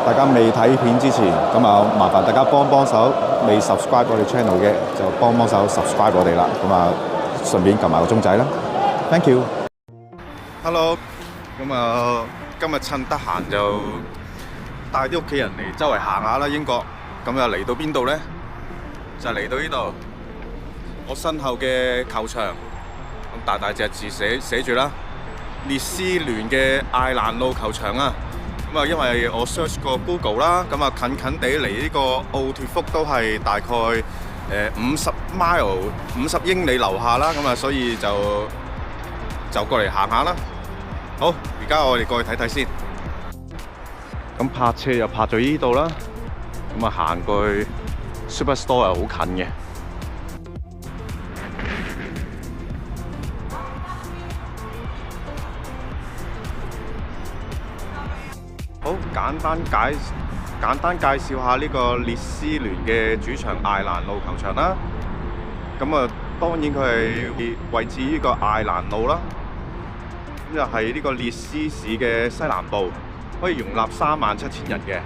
大家未睇片之前，咁啊麻煩大家幫手，未 subscribe 我哋 channel 嘅就幫手 subscribe 我哋啦。咁啊，順便撳埋個鐘仔啦。Thank you。Hello。咁啊，今日趁得閒就帶啲屋企人嚟周圍行下啦，英國。咁又嚟到邊度呢？就嚟到呢度，我身後嘅球場，咁大隻字寫住啦，列斯聯嘅艾蘭路球場啊。咁啊，因為我 search 過 Google 啦，咁啊近地嚟呢個奧脱福都係大概50英里樓下啦，咁啊所以就過嚟行下啦。好，而家我哋過去睇睇先。咁泊車又泊咗呢度啦，咁啊行過去 Superstore 又好近嘅。好，簡單介紹下呢個列斯聯嘅主場艾蘭路球場啦。咁啊，當然佢係位置於個艾蘭路啦。咁就係呢個列斯市嘅西南部，可以容納37000人嘅。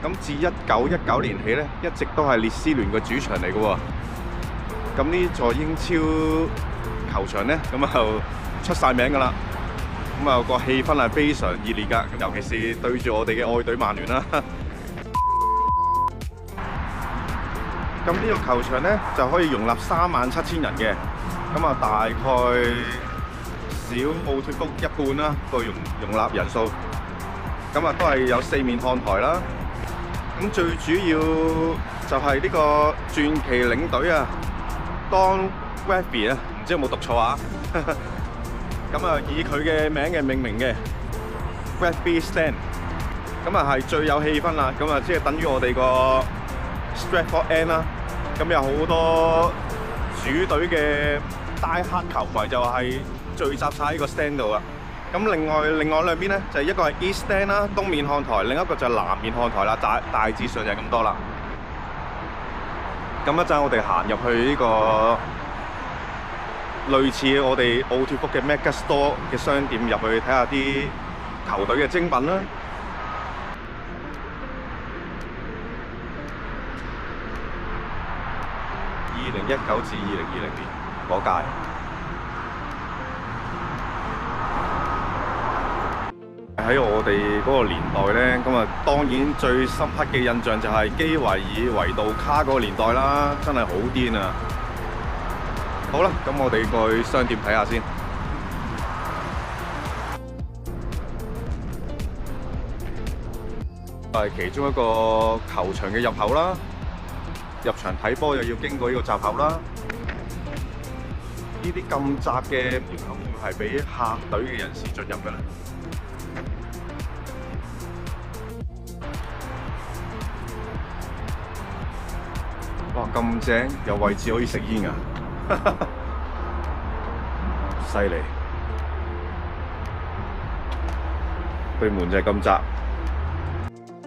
咁自1919年起咧，一直都係列斯聯嘅主場嚟嘅喎。咁呢座英超球場咧，咁就出晒名㗎啦。咁啊個氣氛係非常熱烈㗎，尤其是對住我哋嘅愛隊曼聯啦。咁呢個球場咧就可以容納37000人嘅，咁啊大概少奧脱福一半啦個容納人數。咁啊都係有4面看台啦。咁最主要就係呢個傳奇領隊啊 ，Don Revie 啊，唔知有冇讀錯啊？咁啊，以佢嘅名嘅命名嘅 Rugby Stand， 咁啊係最有氣氛啦。咁啊，即係等於我哋個 Stratford End 啦。咁有好多主隊嘅大黑球迷就係聚集晒喺個 stand 度啦。咁另外兩邊咧，就係一個係 East Stand 啦，東面看台；另一個就係南面看台啦。大致上就係咁多啦。咁一陣我哋行入去呢個類似我哋奧脱福嘅 Mega Store 嘅商店入去睇下啲球隊嘅精品啦。2019至2020年嗰屆，喺我哋嗰個年代咧，咁啊當然最深刻嘅印象就係基維爾維杜卡嗰個年代啦，真係好癲啊！好啦，咁我哋過去商店睇下先。係其中一個球場嘅入口啦。入場睇波又要經過呢個閘口啦。呢啲咁窄嘅門口會係俾客隊嘅人士進入㗎啦。哇！咁正，有位置可以食煙啊！犀利，對門就係咁窄，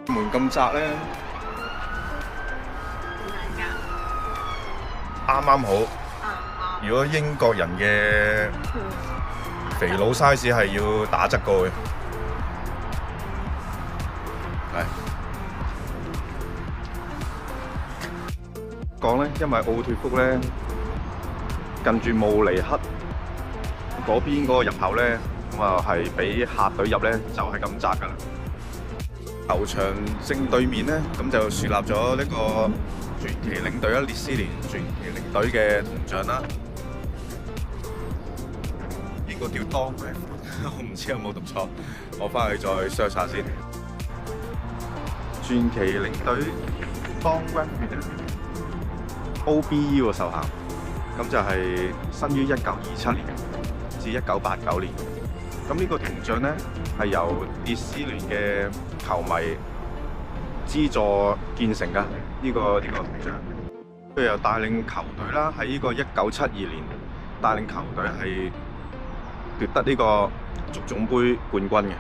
門咁窄咧，啱啱好。如果英國人嘅肥佬 size 係要打側過嘅，係講咧，因為奧脱福咧近住慕尼黑嗰邊嗰個入口咧，咁啊係俾客隊入咧，就係咁窄㗎啦。球場正對面咧，咁就樹立咗呢個傳奇領隊啦，列斯聯傳奇領隊嘅銅像啦。應該叫 Don Revie， 我唔知有冇讀錯，我翻去再 search 下先。傳奇領隊 Don Revie OBE 喎受銜，咁就係生於1927年至1989年。咁呢個銅像咧係由列斯聯嘅球迷資助建成㗎，呢個銅像。佢又帶領球隊啦，喺呢個1972年帶領球隊係奪得呢個足總杯冠軍嘅。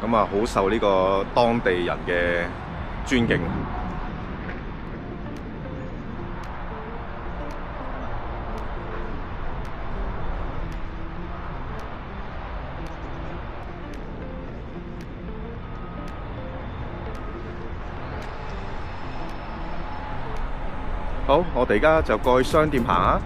咁啊，好受呢個當地人嘅尊敬。好，我哋而家就過去商店行下。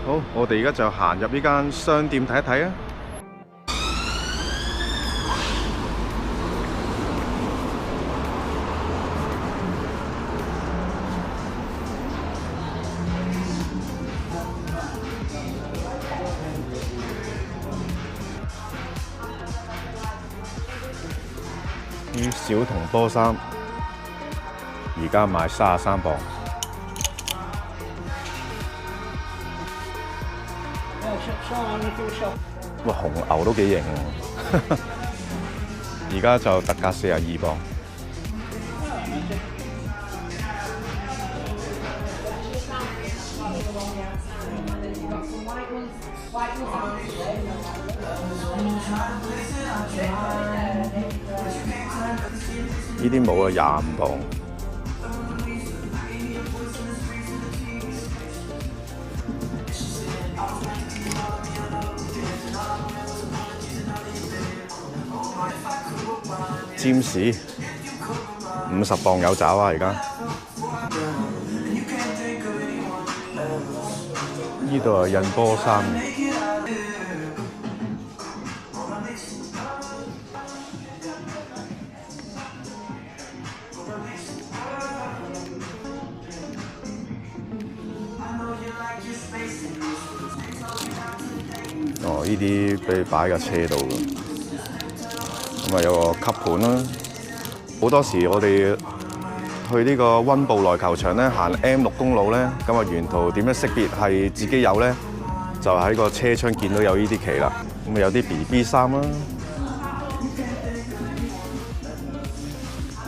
好，我哋而家就行入呢間商店睇一睇啊！啲小童波衫，而家賣33磅。哇，紅牛都幾型喎！而家就特價42磅。呢啲帽啊，25磅。占士50磅有找啊！而家呢度係印波衫。哦，呢啲俾你擺架車度嘅。咁啊有個吸盤啦，好多時我哋去呢個溫布萊球場咧，行 M6 公路咧，咁啊沿途點樣識別係自己有咧？就喺個車窗見到有呢啲旗啦。咁啊有啲 BB 衫啦，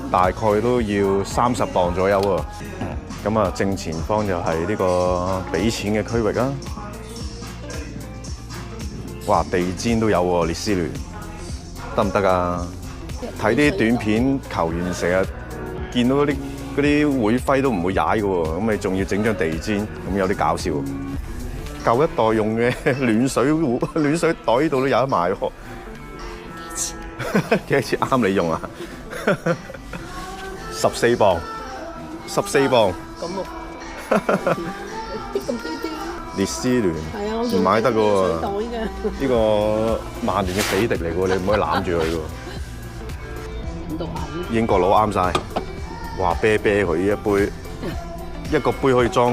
大概都要30磅左右喎。咁啊正前方就係呢個俾錢嘅區域啦。哇，地氈都有喎，列斯聯。得唔得啊？睇啲短片，球員成日見到嗰啲會徽都唔會踩嘅喎，咁你仲要整張地氈，咁有啲搞笑。舊一代用嘅暖水袋呢度都有得賣喎。幾多錢啱你用啊？14磅，14磅。咁喎。列斯聯唔買得嘅喎，呢個曼聯嘅死敵嚟嘅喎，你唔可以攬住佢嘅喎。英國佬啱晒，哇啤啤佢呢一杯，一個杯可以裝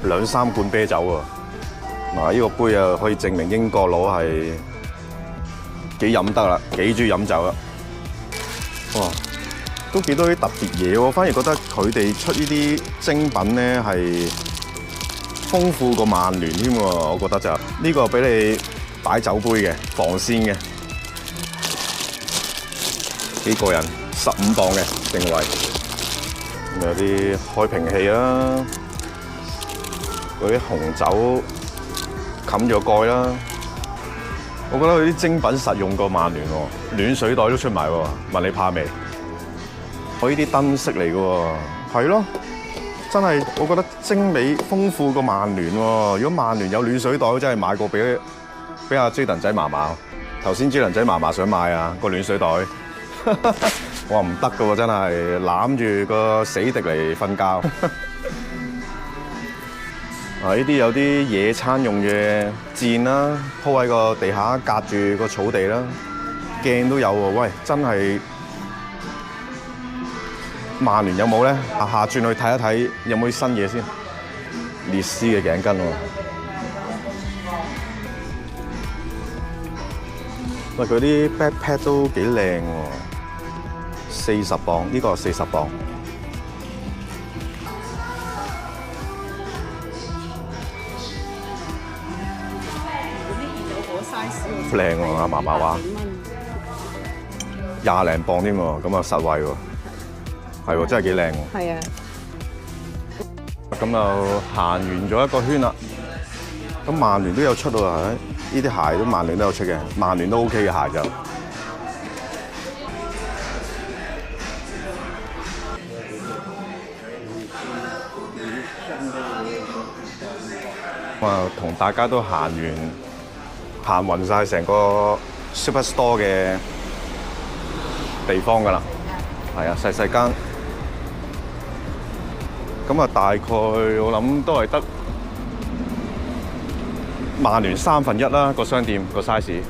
2-3罐啤酒喎。嗱，呢個杯啊可以證明英國佬係幾飲得啦，幾中意飲酒啦。哇，都幾多啲特別嘢喎，反而覺得佢哋出呢啲精品咧係豐富過曼聯添喎，我覺得就呢個俾你擺酒杯嘅防鮮嘅，幾過癮，15磅嘅定位。咁有啲開瓶器啦，嗰啲紅酒冚咗蓋啦。我覺得佢啲精品實用過曼聯喎，暖水袋都出埋喎，問你怕未？我呢啲燈飾嚟嘅喎，係咯。真係，我覺得精美豐富過曼聯喎。如果曼聯有暖水袋，真係買過俾阿 Jaden 仔嫲嫲。頭先 Jaden 仔嫲嫲想買啊個暖水袋，我話唔得㗎喎，真係攬住個死敵嚟瞓覺。啊！呢啲有啲野餐用嘅墊啦，鋪喺個地下隔住個草地啦，鏡都有喎。喂，真係〜曼聯有冇咧？下轉去睇一睇有冇啲新嘢先。列斯嘅頸巾喎，喂佢啲 backpack 都幾靚喎，40磅，呢個40磅。靚喎，阿嫲嫲話。20零磅添喎，咁啊實惠喎，係喎，真係幾靚喎。係啊。咁就行完咗一個圈啦。咁曼聯都有出喎，呢啲鞋都曼聯都有出嘅，曼聯都 OK 嘅鞋就。同大家都行勻晒成個 Superstore 嘅地方㗎啦，係啊，細細間。咁啊，大概我諗都係得曼聯1/3啦個商店個 size。